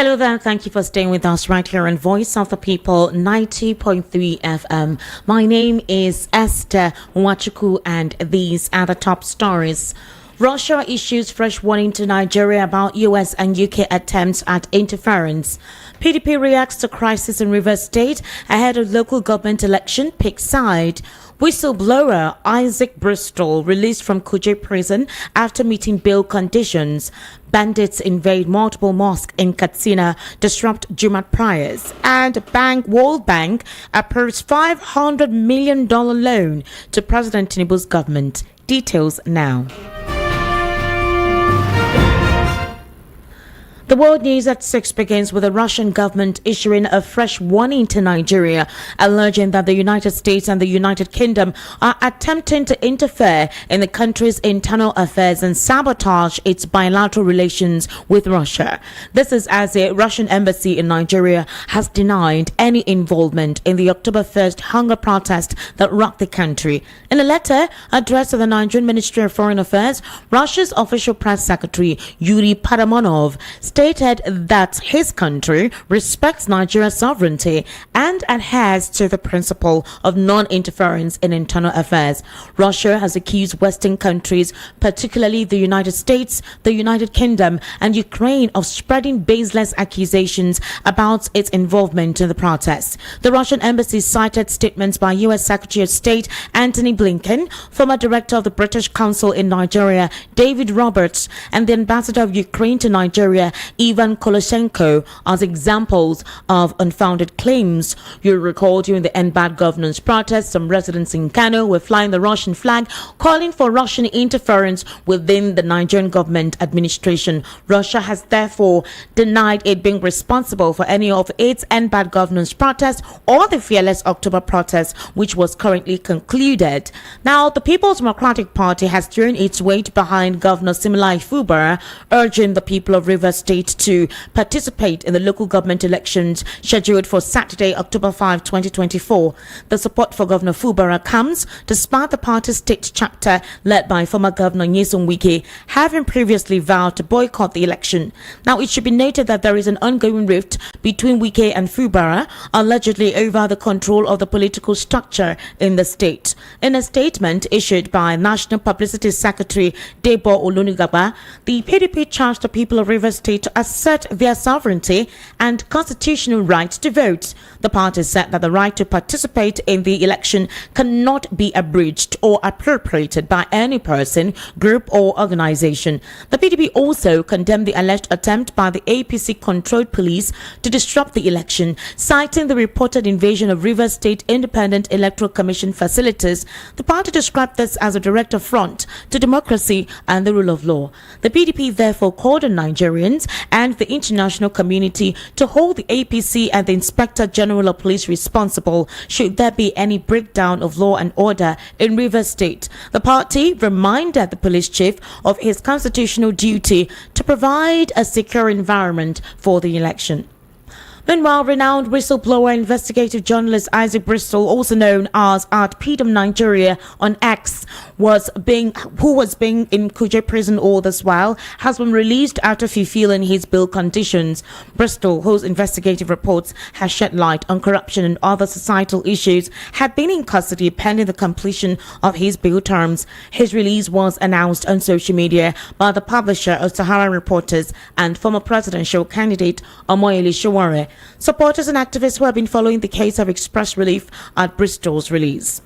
Hello there, thank you for staying with us right here on Voice of the People 90.3 FM. My name is Esther Wachuku and these are the top stories. Russia issues fresh warning to Nigeria about US and UK attempts at interference. PDP reacts to crisis in Rivers State ahead of local government election, picks side. Whistleblower Isaac Bristol released from Kuje prison after meeting bail conditions. Bandits invade multiple mosques in Katsina, disrupt Jumat prayers. And World Bank approves $500 million loan to President Tinubu's government. Details now. The world news at 6 begins with the Russian government issuing a fresh warning to Nigeria, alleging that the United States and the United Kingdom are attempting to interfere in the country's internal affairs and sabotage its bilateral relations with Russia. This is as the Russian embassy in Nigeria has denied any involvement in the October 1st hunger protest that rocked the country. In a letter addressed to the Nigerian Ministry of Foreign Affairs, Russia's official press secretary Yuri Paramonov stated that his country respects Nigeria's sovereignty and adheres to the principle of non-interference in internal affairs. Russia has accused Western countries, particularly the United States, the United Kingdom, and Ukraine, of spreading baseless accusations about its involvement in the protests. The Russian embassy cited statements by U.S. Secretary of State Antony Blinken, former director of the British Council in Nigeria David Roberts, and the ambassador of Ukraine to Nigeria Ivan Koloshenko as examples of unfounded claims. You recall during the End Bad Governance protest, some residents in Kano were flying the Russian flag, calling for Russian interference within the Nigerian government administration. Russia has therefore denied it being responsible for any of its End Bad Governance protests or the Fearless October protest, which was currently concluded. Now, the People's Democratic Party has thrown its weight behind Governor Similai Fubara, urging the people of Rivers State to participate in the local government elections scheduled for Saturday, October 5, 2024. The support for Governor Fubara comes despite the party's state chapter, led by former Governor Nyesom Wike, having previously vowed to boycott the election. Now, it should be noted that there is an ongoing rift between Wike and Fubara, allegedly over the control of the political structure in the state. In a statement issued by National Publicity Secretary Debo Olunigaba, the PDP charged the people of Rivers State to assert their sovereignty and constitutional right to vote. The party said that the right to participate in the election cannot be abridged or appropriated by any person, group or organization. The PDP also condemned the alleged attempt by the APC-controlled police to disrupt the election, citing the reported invasion of Rivers State Independent Electoral Commission facilities. The party described this as a direct affront to democracy and the rule of law. The PDP therefore called on Nigerians and the international community to hold the APC and the Inspector General of Police responsible should there be any breakdown of law and order in Rivers State. The party reminded the police chief of his constitutional duty to provide a secure environment for the election. Meanwhile, renowned whistleblower investigative journalist Isaac Bristol, also known as at PDM Nigeria on X, who was being in Kuje prison all this while, has been released after fulfilling his bail conditions. Bristol, whose investigative reports have shed light on corruption and other societal issues, had been in custody pending the completion of his bail terms. His release was announced on social media by the publisher of Sahara Reporters and former presidential candidate Omoyele Sowore. Supporters and activists who have been following the case have expressed relief at Bristol's release.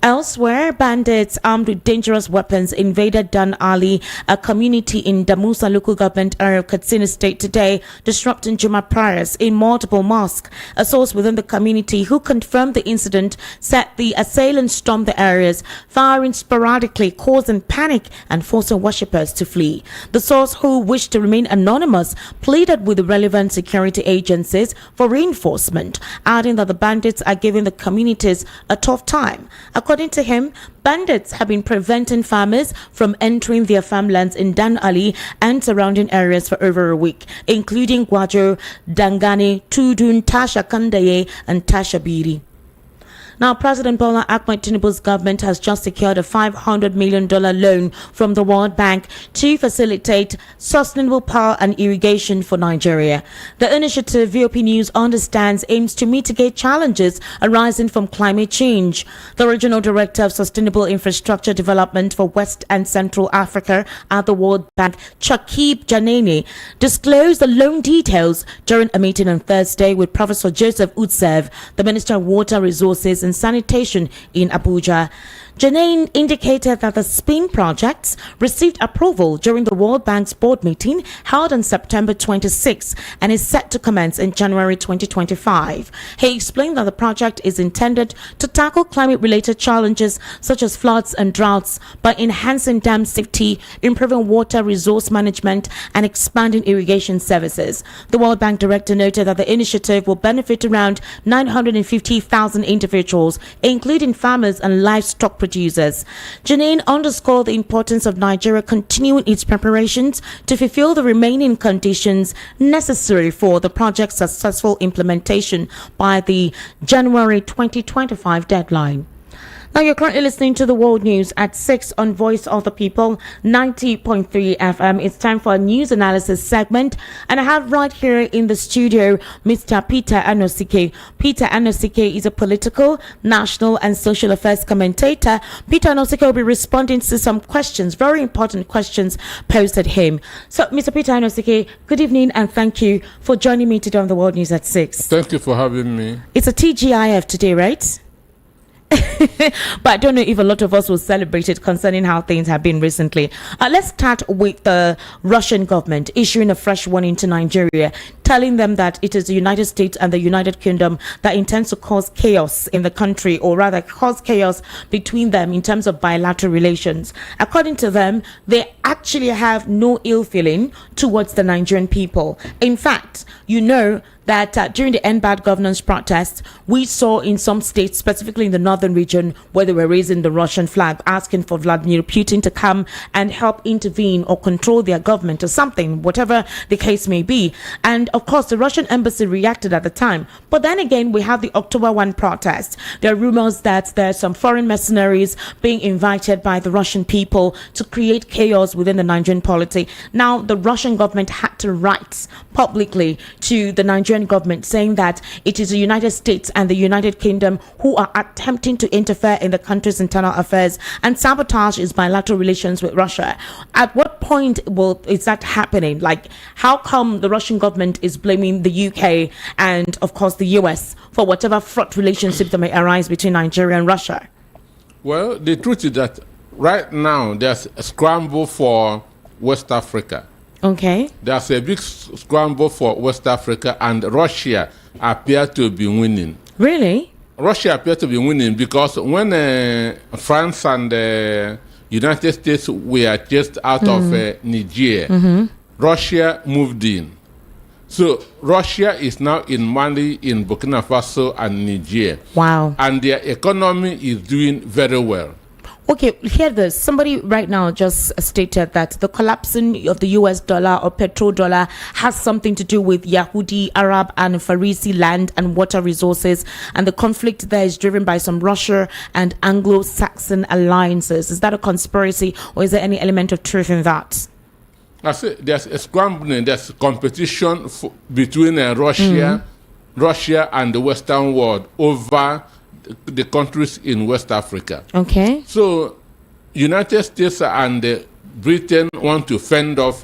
Elsewhere, bandits armed with dangerous weapons invaded Dan Ali, a community in Damusa local government area of Katsina State today, disrupting Jumat prayers in multiple mosques. A source within the community who confirmed the incident said the assailants stormed the areas, firing sporadically, causing panic and forcing worshippers to flee. The source, who wished to remain anonymous, pleaded with the relevant security agencies for reinforcement, adding that the bandits are giving the communities a tough time. According to him, bandits have been preventing farmers from entering their farmlands in Dan Ali and surrounding areas for over a week, including Gwajo, Dangane, Tudun, Tasha Kandaye, and Tasha Biri. Now, President Bola Ahmed Tinubu's government has just secured a $500 million loan from the World Bank to facilitate sustainable power and irrigation for Nigeria. The initiative, VOP News understands, aims to mitigate challenges arising from climate change. The Regional Director of Sustainable Infrastructure Development for West and Central Africa at the World Bank, Chakib Janene, disclosed the loan details during a meeting on Thursday with Professor Joseph Utsev, the Minister of Water Resources and Sanitation in Abuja. Janine indicated that the SPIN projects received approval during the World Bank's board meeting held on September 26 and is set to commence in January 2025. He explained that the project is intended to tackle climate-related challenges such as floods and droughts by enhancing dam safety, improving water resource management, and expanding irrigation services. The World Bank director noted that the initiative will benefit around 950,000 individuals, including farmers and livestock producers. Janine underscored the importance of Nigeria continuing its preparations to fulfill the remaining conditions necessary for the project's successful implementation by the January 2025 deadline. Now, you're currently listening to the World News at 6 on Voice of the People, 90.3 FM. It's time for a news analysis segment. And I have right here in the studio Mr. Peter Anosike. Peter Anosike is a political, national and social affairs commentator. Peter Anosike will be responding to some questions, very important questions posed at him. So, Mr. Peter Anosike, good evening and thank you for joining me today on the World News at 6. Thank you for having me. It's a TGIF today, right? But I don't know if a lot of us will celebrate it concerning how things have been recently. Let's start with the Russian government issuing a fresh warning to Nigeria, telling them that it is the United States and the United Kingdom that intends to cause chaos in the country, or rather cause chaos between them in terms of bilateral relations. According to them, they actually have no ill feeling towards the Nigerian people. In fact, you know that during the End Bad Governance protests, we saw in some states, specifically in the northern region, where they were raising the Russian flag, asking for Vladimir Putin to come and help intervene or control their government or something, whatever the case may be. And of course, the Russian embassy reacted at the time. But then again, we have the October 1 protest. There are rumors that there are some foreign mercenaries being invited by the Russian people to create chaos within the Nigerian polity. Now, the Russian government had to write publicly to the Nigerian government saying that it is the United States and the United Kingdom who are attempting to interfere in the country's internal affairs and sabotage its bilateral relations with Russia. At what point is that happening? Like, how come the Russian government is blaming the UK and of course the US for whatever fraught relationship that may arise between Nigeria and Russia? Well, the truth is that right now there's a scramble for West Africa. Okay. There's a big scramble for West Africa, and Russia appear to be winning. Really? Russia appear to be winning because when France and the United States were chased out of Niger, Russia moved in. So Russia is now in Mali, in Burkina Faso and Niger. Wow. And their economy is doing very well. Okay, hear this. Somebody right now just stated that the collapsing of the US dollar or petrodollar has something to do with Yahudi, Arab and Farisi land and water resources, and the conflict there is driven by some Russia and Anglo-Saxon alliances. Is that a conspiracy, or is there any element of truth in that? I say there's a scrambling, there's competition between Russia and the Western world over the countries in West Africa. Okay. So United States and Britain want to fend off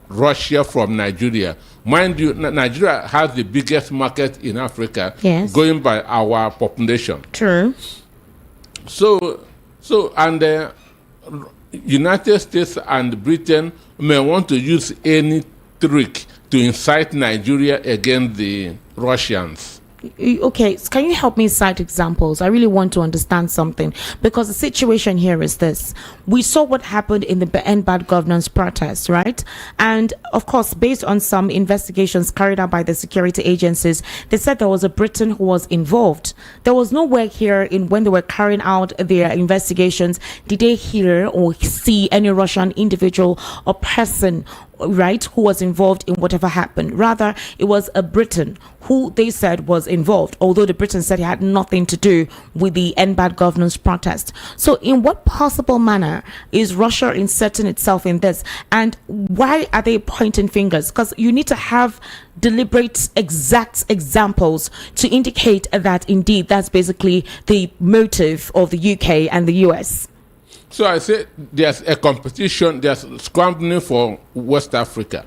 Russia from Nigeria. Mind you, Nigeria has the biggest market in Africa, yes, going by our population. True. So and United States and Britain may want to use any trick to incite Nigeria against the Russians. Okay, can you help me cite examples? I really want to understand something, because the situation here is this. We saw what happened in the End Bad Governance protests, right? And of course, based on some investigations carried out by the security agencies, they said there was a Briton who was involved. There was nowhere here in when they were carrying out their investigations did they hear or see any Russian individual or person right, who was involved in whatever happened. Rather, it was a Briton who they said was involved, although the Briton said he had nothing to do with the End Bad Governance protest. So in what possible manner is Russia inserting itself in this? And why are they pointing fingers? Because you need to have deliberate, exact examples to indicate that indeed that's basically the motive of the UK and the US. So I say there's a competition, there's scrambling for West Africa.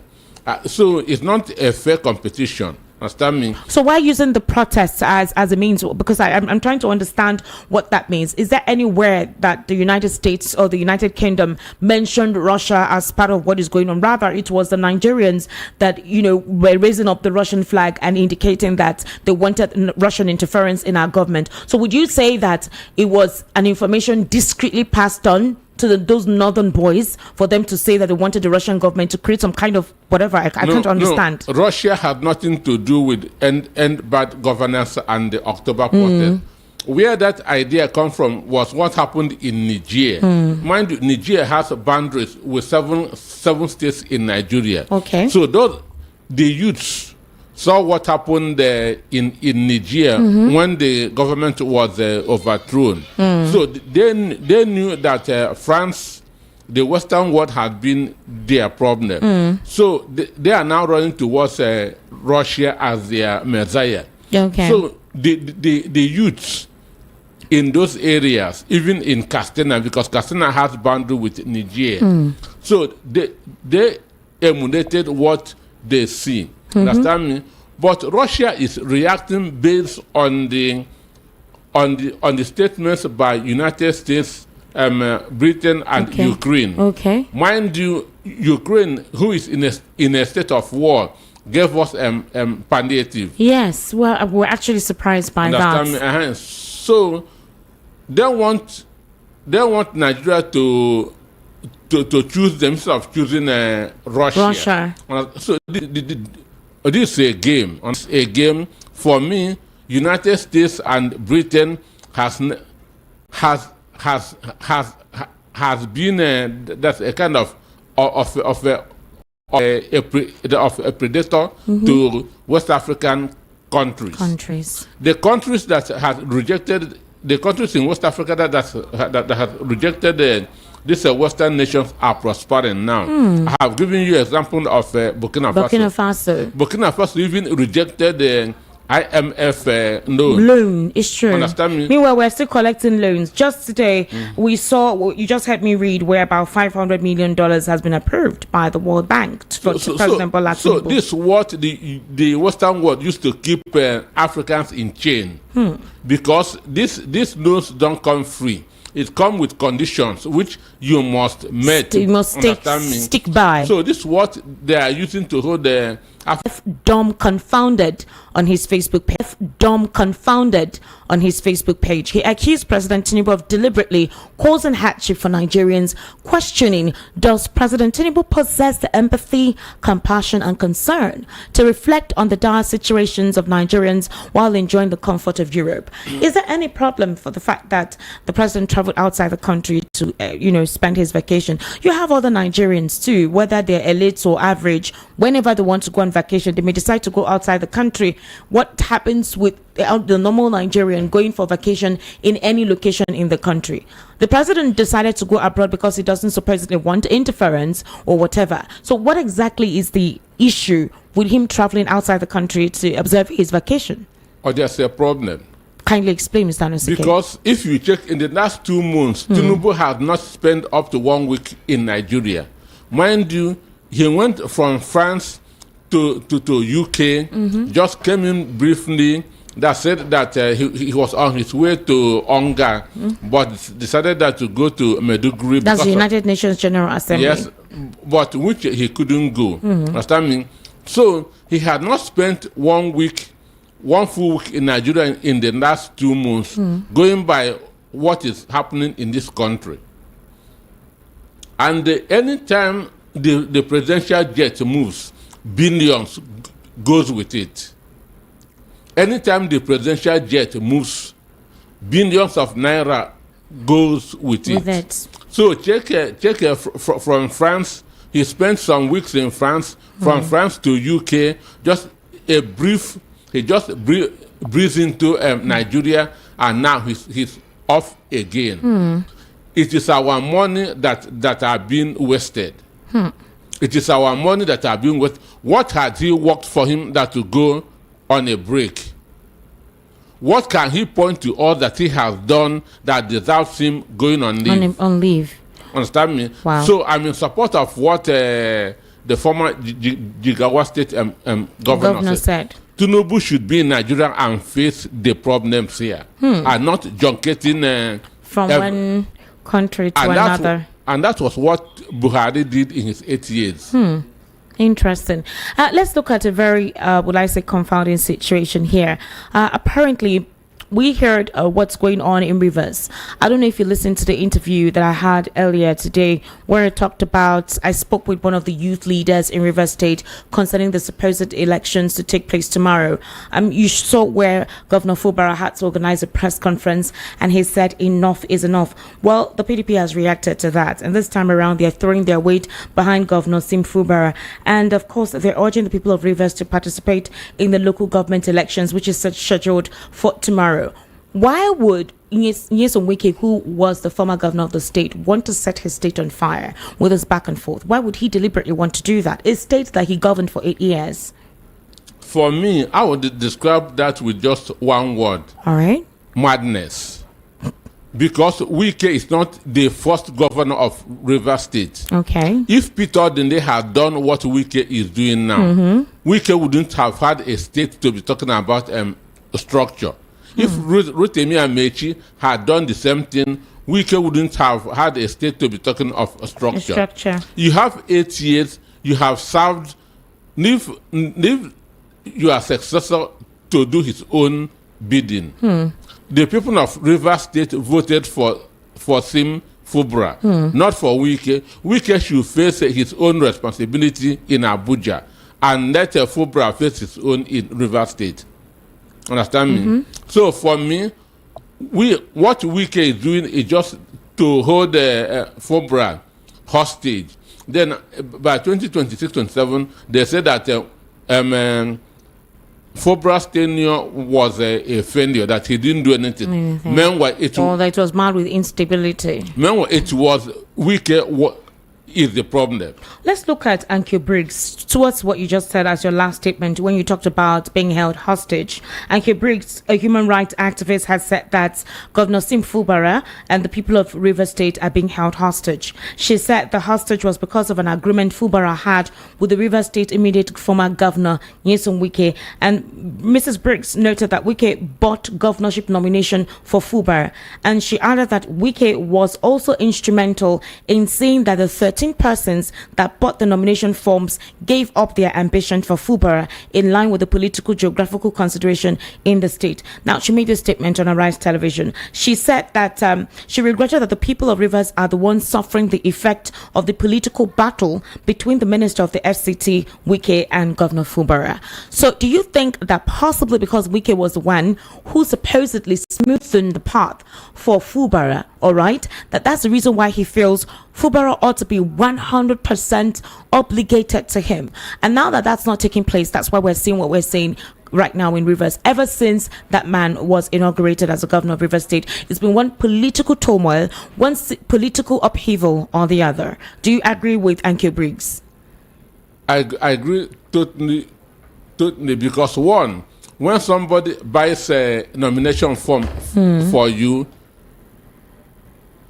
So it's not a fair competition. Understand me? So why using the protests as a means? Because I'm trying to understand what that means. Is there anywhere that the United States or the United Kingdom mentioned Russia as part of what is going on? Rather, it was the Nigerians that, you know, were raising up the Russian flag and indicating that they wanted Russian interference in our government. So would you say that it was an information discreetly passed on to those northern boys for them to say that they wanted the Russian government to create some kind of whatever? I can't understand. No, Russia had nothing to do with end bad governance and the October protest. Where that idea come from was what happened in Niger. Mind you, Niger has boundaries with seven states in Nigeria. Okay. So the youths saw what happened in Niger when the government was overthrown. So they knew that France, the Western world, had been their problem. So they are now running towards Russia as their messiah. Okay. So the youths in those areas, even in Castana, because Castana has boundary with Niger, so they emulated what they see. Understand me? But Russia is reacting based on the statements by United States, Britain, and Ukraine. Okay. Mind you, Ukraine, who is in a state of war, gave us palliative. Yes. Well, we're actually surprised by Understand that. me? So they want Nigeria to choose themselves, choosing Russia. So this is a game. A game for me. United States and Britain has been that's a kind of a predator to West African countries. The countries that have rejected, the countries in West Africa that have rejected these Western nations are prospering now. I have given you an example of Burkina Faso. Burkina Faso even rejected the IMF loan. It's true. Understand me? Meanwhile, we're still collecting loans. Just today, we saw, you just heard me read, where about $500 million has been approved by the World Bank for President Bola Tinubu. So this is what the Western world used to keep Africans in chain. Because these loans don't come free. It comes with conditions which you must meet. You must stick by. So this is what they are using to hold the Dumb confounded on his Facebook page. Dumb confounded on his Facebook page. He accused President Tinubu of deliberately causing hardship for Nigerians, questioning, does President Tinubu possess the empathy, compassion, and concern to reflect on the dire situations of Nigerians while enjoying the comfort of Europe? Is there any problem for the fact that the president traveled outside the country to, spend his vacation? You have other Nigerians too, whether they're elites or average. Whenever they want to go on vacation, they may decide to go outside the country. What happens with the normal Nigerian going for vacation in any location in the country? The president decided to go abroad because he doesn't supposedly want interference or whatever. So what exactly is the issue with him traveling outside the country to observe his vacation? Or there's a problem. Kindly explain, Mr. Anosike. Because if you check in the last 2 months, Tinubu has not spent up to 1 week in Nigeria. Mind you, he went from France to UK, just came in briefly, that said that he was on his way to Onga, but decided that to go to Maiduguri. That's the United Nations General Assembly. Yes, but which he couldn't go. Understand me? So he had not spent 1 week, 1 full week in Nigeria in the last 2 months, going by what is happening in this country. And anytime the presidential jet moves, billions goes with it. Anytime the presidential jet moves, billions of naira goes with it. So check from France He spent some weeks in France, from France to UK, just a brief, he just breathed into Nigeria, and now he's off again. It is our money that are being wasted. It is our money that are being wasted. What had he worked for him that to go on a break? What can he point to all that he has done that deserves him going on leave? On leave. Understand me? Wow. So I'm in support of what the former Jigawa State governor said. Tinubu should be in Nigeria and face the problems here, and not junketing from one country to another. And that was what Buhari did in his 8 years. Interesting. Let's look at a very, would I say, confounding situation here. Apparently, we heard what's going on in Rivers. I don't know if you listened to the interview that I had earlier today where I spoke with one of the youth leaders in Rivers State concerning the supposed elections to take place tomorrow. You saw where Governor Fubara had to organize a press conference and he said enough is enough. Well, the PDP has reacted to that, and this time around they're throwing their weight behind Governor Sim Fubara, and of course they're urging the people of Rivers to participate in the local government elections, which is scheduled for tomorrow. Why would Nyesom Wike, who was the former governor of the state, want to set his state on fire with this back and forth? Why would he deliberately want to do that? A state that he governed for 8 years. For me, I would describe that with just one word. All right. Madness. Because Wike is not the first governor of Rivers State. Okay. If Peter Odinde had done what Wike is doing now, Wike wouldn't have had a state to be talking about structure. If Rotimi Amechi had done the same thing, Wike wouldn't have had a state to be talking of a structure. You have 8 years, you have served, leave your successor to do his own bidding. The people of Rivers State voted for Sim Fubara, not for Wike. Wike should face his own responsibility in Abuja and let Fubara face his own in Rivers State. Understand me? So for me, what Wike is doing is just to hold Fubara hostage. Then by 2026-27, they said that Fubara's tenure was a failure, that he didn't do anything. Meanwhile, it was marred with instability. Meanwhile, it was Wike is the problem. Let's look at Anke Briggs towards what you just said as your last statement when you talked about being held hostage. Anke Briggs, a human rights activist, has said that Governor Sim Fubara and the people of Rivers State are being held hostage. She said the hostage was because of an agreement Fubara had with the Rivers State immediate former governor Nyesom Wike, and Mrs. Briggs noted that Wike bought governorship nomination for Fubara, and she added that Wike was also instrumental in seeing that the 13 persons that bought the nomination forms gave up their ambition for Fubara in line with the political geographical consideration in the state. Now, she made this statement on Arise Television. She said that she regretted that the people of Rivers are the ones suffering the effect of the political battle between the minister of the FCT, Wike, and Governor Fubara. So do you think that possibly because Wike was the one who supposedly smoothed the path for Fubara, all right, that's the reason why he feels Fubara ought to be 100% obligated to him? And now that that's not taking place, that's why we're seeing what we're seeing right now in Rivers. Ever since that man was inaugurated as a governor of Rivers State, it's been one political turmoil, one political upheaval or the other. Do you agree with Anke Briggs? I agree totally, because one, when somebody buys a nomination form for you,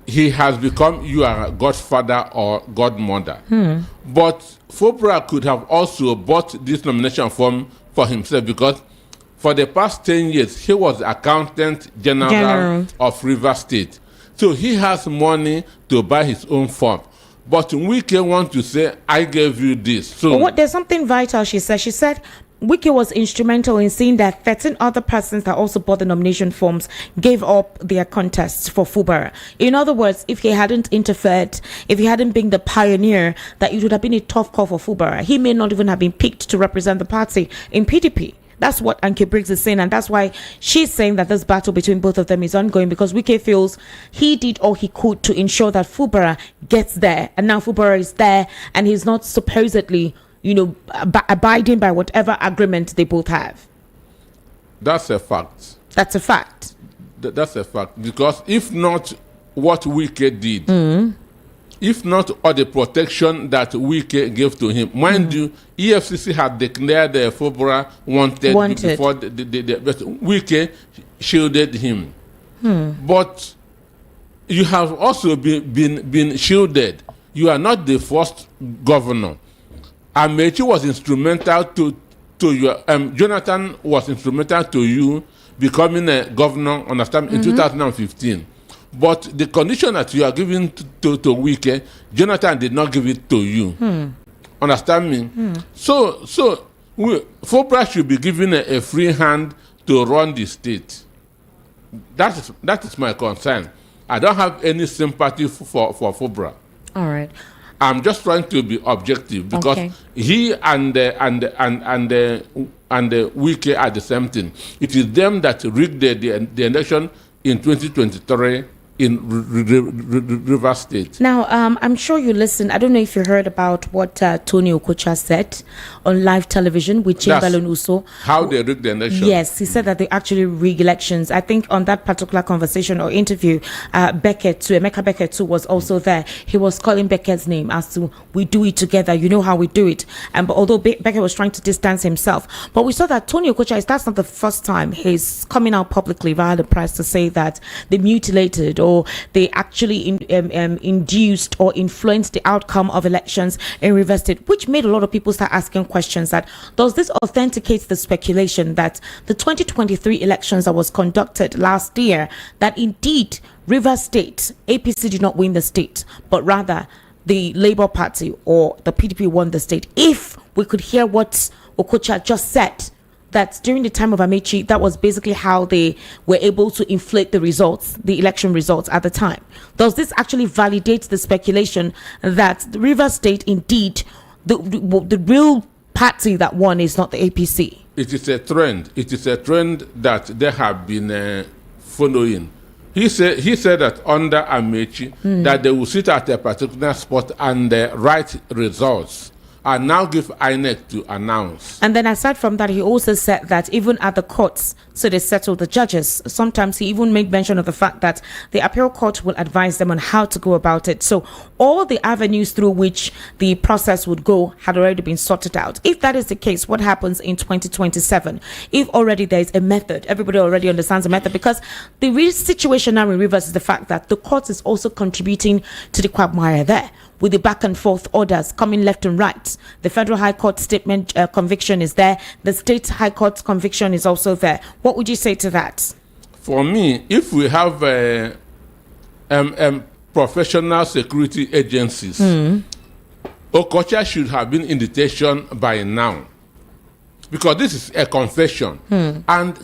he has become your godfather or godmother. But Fubara could have also bought this nomination form for himself, because for the past 10 years, he was accountant general of Rivers State. So he has money to buy his own form. But Wike want to say, I gave you this. So there's something vital she said. She said Wike was instrumental in seeing that 13 other persons that also bought the nomination forms gave up their contests for Fubara. In other words, if he hadn't interfered, if he hadn't been the pioneer, that it would have been a tough call for Fubara. He may not even have been picked to represent the party in PDP. That's what Anke Briggs is saying, and that's why she's saying that this battle between both of them is ongoing, because Wike feels he did all he could to ensure that Fubara gets there, and now Fubara is there, and he's not supposedly, abiding by whatever agreement they both have. That's a fact. That's a fact. That's a fact, because if not what Wike did, if not all the protection that Wike gave to him, mind you, EFCC had declared the Fubara wanted before but Wike shielded him. But you have also been shielded. You are not the first governor. Amechi was instrumental to your Jonathan was instrumental to you becoming a governor, understand, in 2015. But the condition that you are giving to Wike, Jonathan did not give it to you. Understand me? So Fubara should be given a free hand to run the state. That is my concern. I don't have any sympathy for Fubara. All right. I'm just trying to be objective, because he and Wike are the same thing. It is them that rigged the election in 2023 in Rivers State. Now, I'm sure you listened. I don't know if you heard about what Tony Okocha said on live television with Chamberlain Uso. How they rigged the election. Yes, he said that they actually rig elections. I think on that particular conversation or interview, Emeka Beckett too was also there. He was calling Beckett's name as to, we do it together. You know how we do it. But although Beckett was trying to distance himself, but we saw that Tony Okocha, that's not the first time he's coming out publicly via the press to say that they mutilated or they actually induced or influenced the outcome of elections in Rivers State, which made a lot of people start asking questions that, does this authenticate the speculation that the 2023 elections that was conducted last year, that indeed Rivers State, APC did not win the state, but rather the Labour Party or the PDP won the state? If we could hear what Okocha just said, that during the time of Amechi, that was basically how they were able to inflate the results, the election results at the time. Does this actually validate the speculation that the Rivers State, indeed, the real party that won is not the APC? It is a trend. It is a trend that they have been following. He said that under Amechi, that they will sit at a particular spot and write results, and now give INEC to announce. And then aside from that, he also said that even at the courts, so they settle the judges. Sometimes he even made mention of the fact that the appeal court will advise them on how to go about it. So all the avenues through which the process would go had already been sorted out. If that is the case, what happens in 2027? If already there is a method, everybody already understands the method, because the real situation now in Rivers is the fact that the court is also contributing to the quagmire there, with the back and forth orders coming left and right. The Federal High Court statement conviction is there. The State High Court conviction is also there. What would you say to that? For me, if we have professional security agencies, Okocha should have been in detention by now, because this is a confession. And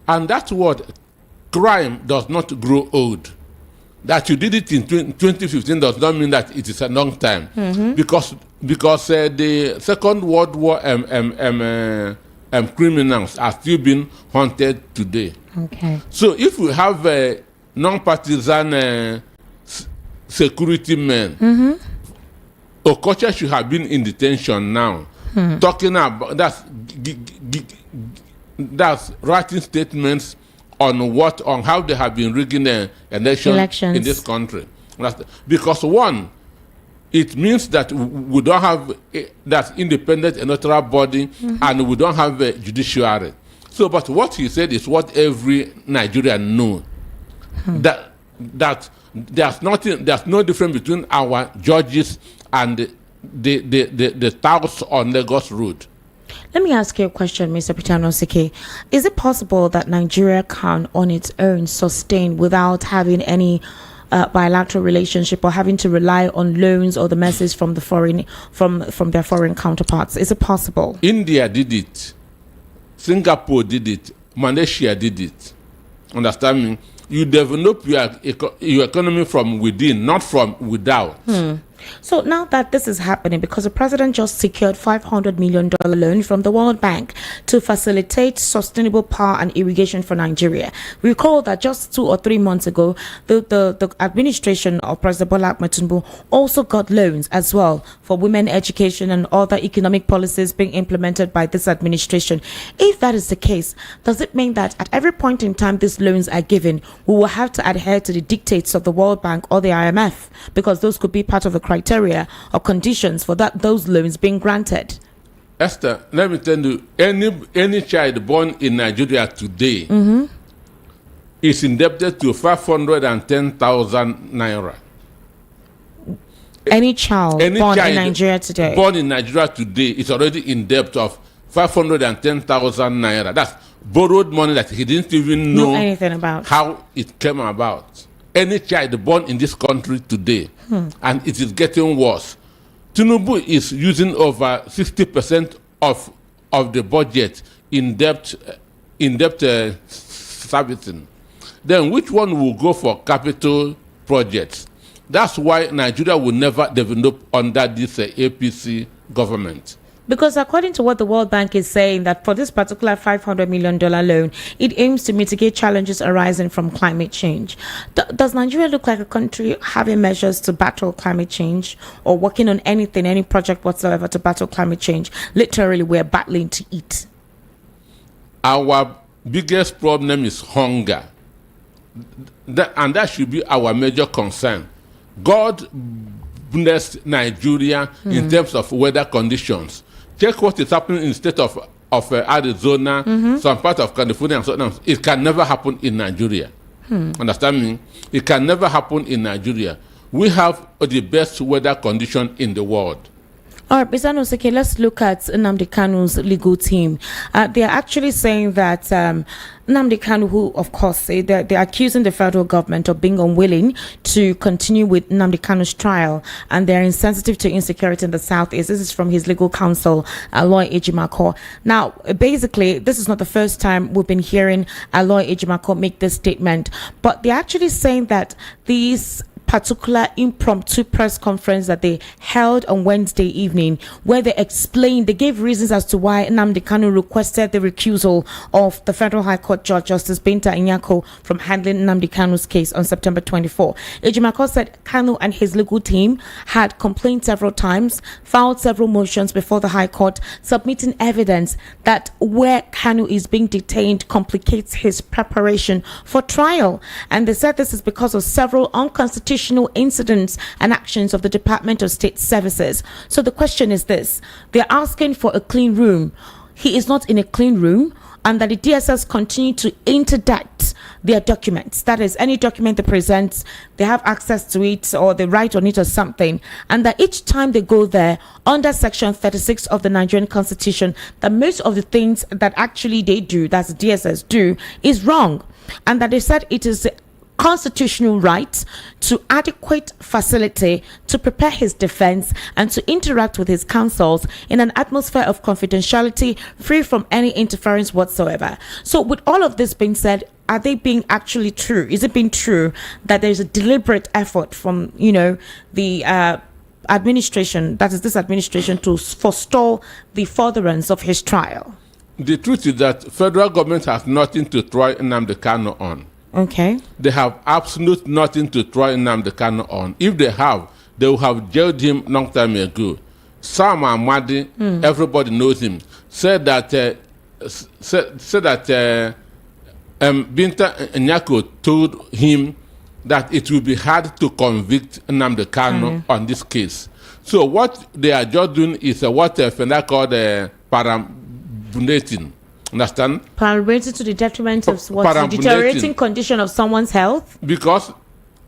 that's what crime does not grow old. That you did it in 2015 does not mean that it is a long time, because the Second World War criminals are still being hunted today. Okay. So if we have non-partisan security men, Okocha should have been in detention now, talking about that's writing statements on how they have been rigging elections in this country. Because one, it means that we don't have that independent and neutral body, and we don't have a judiciary. So, but what he said is what every Nigerian knows. That there's no difference between our judges and the touts on Lagos Road. Let me ask you a question, Mr. Pitanosike. Is it possible that Nigeria can, on its own, sustain without having any bilateral relationship or having to rely on loans or the message from the from their foreign counterparts? Is it possible? India did it. Singapore did it. Malaysia did it. Understand me? You develop your economy from within, not from without. So now that this is happening, because the president just secured $500 million loan from the World Bank to facilitate sustainable power and irrigation for Nigeria. Recall that just 2 or 3 months ago, the administration of President Bola Ahmed Tinubu also got loans as well for women education and other economic policies being implemented by this administration. If that is the case, does it mean that at every point in time these loans are given, we will have to adhere to the dictates of the World Bank or the IMF, because those could be part of the criteria or conditions for those loans being granted? Esther, let me tell you, any child born in Nigeria today is indebted to 510,000 naira. Any child born in Nigeria today is already in debt of 510,000 naira. That's borrowed money that he didn't even know anything about how it came about. Any child born in this country today, and it is getting worse. Tinubu is using over 60% of the budget in debt servicing. Then which one will go for capital projects? That's why Nigeria will never develop under this APC government. Because according to what the World Bank is saying, that for this particular $500 million loan, it aims to mitigate challenges arising from climate change. Does Nigeria look like a country having measures to battle climate change, or working on anything, any project whatsoever to battle climate change? Literally, we're battling to eat. Our biggest problem is hunger. And that should be our major concern. God blessed Nigeria in terms of weather conditions. Check what is happening in the state of Arizona, some part of California, and so on. It can never happen in Nigeria. Understand me? It can never happen in Nigeria. We have the best weather condition in the world. All right, Mr. Noseke, let's look at Nnamdi Kanu's legal team. They are actually saying that Nnamdi Kanu, who of course say that they're accusing the federal government of being unwilling to continue with Nnamdi Kanu's trial, and they're insensitive to insecurity in the southeast. This is from his legal counsel, Aloy Ejimako. Now, basically, this is not the first time we've been hearing Aloy Ejimako make this statement, but they're actually saying that these particular impromptu press conference that they held on Wednesday evening, where they gave reasons as to why Nnamdi Kanu requested the recusal of the Federal High Court Judge Justice Binta Nyako from handling Nnamdi Kanu's case on September 24. Ejimako said Kanu and his legal team had complained several times, filed several motions before the High Court, submitting evidence that where Kanu is being detained complicates his preparation for trial. And they said this is because of several unconstitutional incidents and actions of the Department of State Services. So the question is this: they're asking for a clean room. He is not in a clean room, and that the DSS continue to interdict their documents. That is, any document they present, they have access to it, or they write on it or something, and that each time they go there, under Section 36 of the Nigerian Constitution, that most of the things that actually they do, that's the DSS do, is wrong. And that they said it is constitutional right to adequate facility to prepare his defense and to interact with his counsels in an atmosphere of confidentiality, free from any interference whatsoever. So with all of this being said, are they being actually true? Is it being true that there's a deliberate effort from, the administration, that is this administration, to forestall the furtherance of his trial? The truth is that federal government has nothing to try Nnamdi Kanu on. Okay. They have absolute nothing to try Nnamdi Kanu on. If they have, they will have jailed him long time ago. Sam Amadi, everybody knows him, said that Binta Nyako told him that it will be hard to convict Nnamdi Kanu on this case. So what they are just doing is what Fenda called parambunating. Understand? Parambunating to the detriment of what? The deteriorating condition of someone's health? Because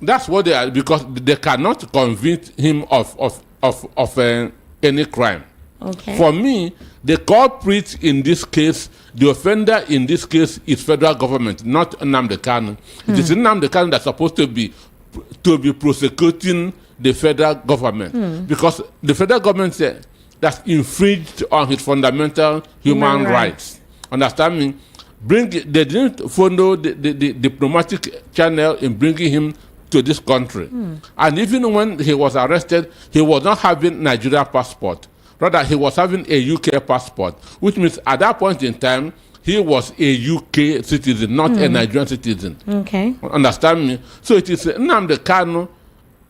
that's what they are, because they cannot convict him of any crime. Okay. For me, the culprit in this case, the offender in this case is federal government, not Nnamdi Kanu. It is Nnamdi Kanu that's supposed to be prosecuting the federal government, because the federal government said that's infringed on his fundamental human rights. Understand me? They didn't follow the diplomatic channel in bringing him to this country. And even when he was arrested, he was not having Nigeria passport. Rather, he was having a UK passport, which means at that point in time, he was a UK citizen, not a Nigerian citizen. Okay. Understand me? So it is Nnamdi Kanu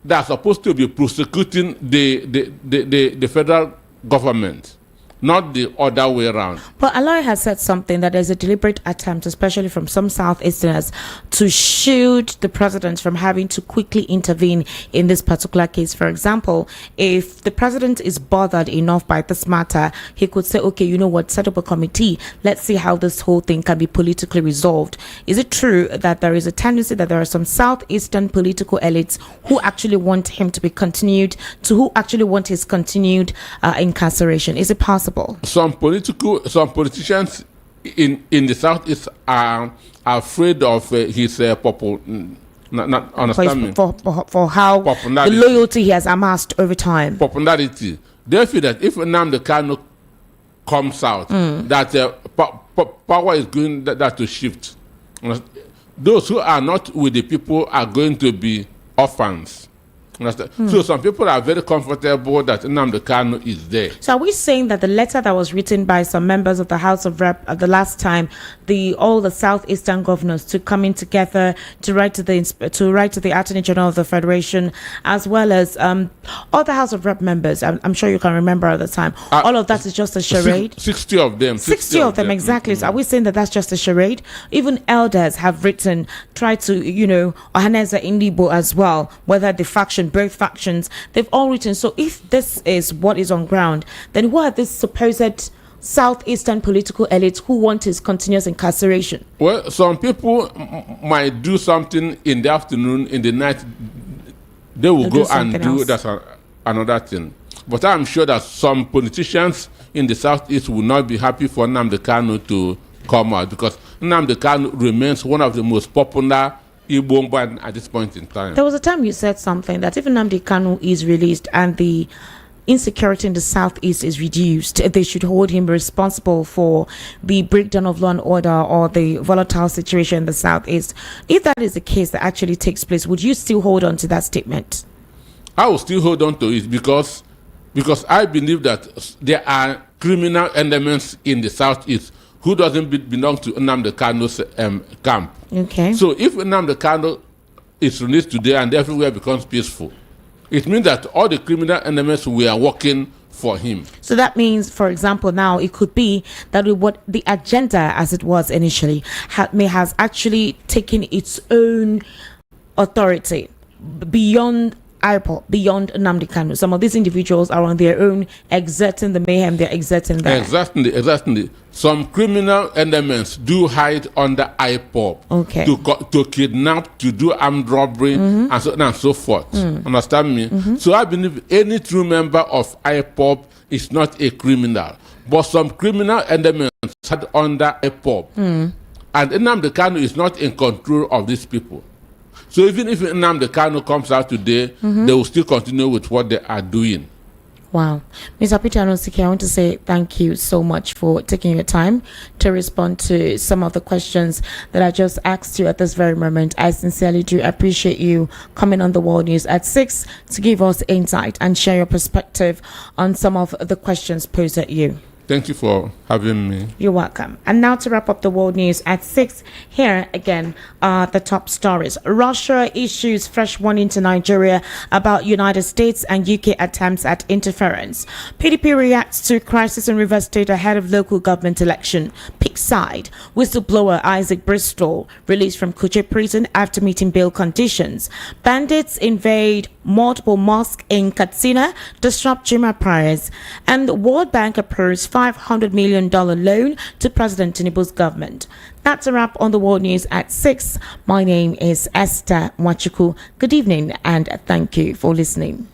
that's supposed to be prosecuting the federal government, not the other way around. But Aloy has said something that there's a deliberate attempt, especially from some Southeasterners, to shield the president from having to quickly intervene in this particular case. For example, if the president is bothered enough by this matter, he could say, okay, you know what, set up a committee. Let's see how this whole thing can be politically resolved. Is it true that there is a tendency that there are some Southeastern political elites who actually want him to be continued, who actually want his continued incarceration? Is it possible? Some politicians in the Southeast are afraid of his not understand me. For how Popularity. the loyalty he has amassed over time. Popularity. They feel that if Nnamdi Kanu comes out, that power is going that to shift. Those who are not with the people are going to be orphans. So some people are very comfortable that Nnamdi Kanu is there. So are we saying that the letter that was written by some members of the House of Rep the last time, all the Southeastern governors to coming together to write to the Attorney General of the Federation, as well as all the House of Rep members, I'm sure you can remember at the time, all of that is just a charade? 60 of them. 60 of them, exactly. So are we saying that that's just a charade? Even elders have written, tried to, Ohaneze Indibo as well, whether the faction, both factions, they've all written. So if this is what is on ground, then who are these supposed Southeastern political elites who want his continuous incarceration? Well, some people might do something in the afternoon, in the night, they will go and do that's another thing. But I'm sure that some politicians in the Southeast will not be happy for Nnamdi Kanu to come out, because Nnamdi Kanu remains one of the most popular Igbo man at this point in time. There was a time you said something that if Nnamdi Kanu is released and the insecurity in the Southeast is reduced, they should hold him responsible for the breakdown of law and order or the volatile situation in the Southeast. If that is the case that actually takes place, would you still hold on to that statement? I will still hold on to it because I believe that there are criminal elements in the Southeast who doesn't belong to Nnamdi Kanu's camp. Okay. So if Nnamdi Kanu is released today and everywhere becomes peaceful, it means that all the criminal elements were working for him. So that means, for example, now it could be that what the agenda as it was initially has actually taken its own authority beyond IPOP, beyond Nnamdi Kanu. Some of these individuals are on their own exerting the mayhem they're exerting there. Exactly. Some criminal elements do hide under IPOP. Okay. To kidnap, to do armed robbery, and so on and so forth. Understand me? So I believe any true member of IPOP is not a criminal. But some criminal elements hide under IPOP. And Nnamdi Kanu is not in control of these people. So even if Nnamdi Kanu comes out today, they will still continue with what they are doing. Wow. Mr. Peter Anosike, I want to say thank you so much for taking your time to respond to some of the questions that I just asked you at this very moment. I sincerely do appreciate you coming on the World News at 6 to give us insight and share your perspective on some of the questions posed at you. Thank you for having me. You're welcome. And now to wrap up the world news at 6, here again are the top stories. Russia issues fresh warning to Nigeria about United States and UK attempts at interference. PDP reacts to crisis in Rivers State ahead of local government election. Pick side. Whistleblower Isaac Bristol released from Kuje prison after meeting bail conditions. Bandits invade multiple mosques in Katsina, disrupt Juma prayers. And the World Bank approves $500 million loan to President Tinubu's government. That's a wrap on the World News at 6. My name is Esther Mwachuku. Good evening and thank you for listening.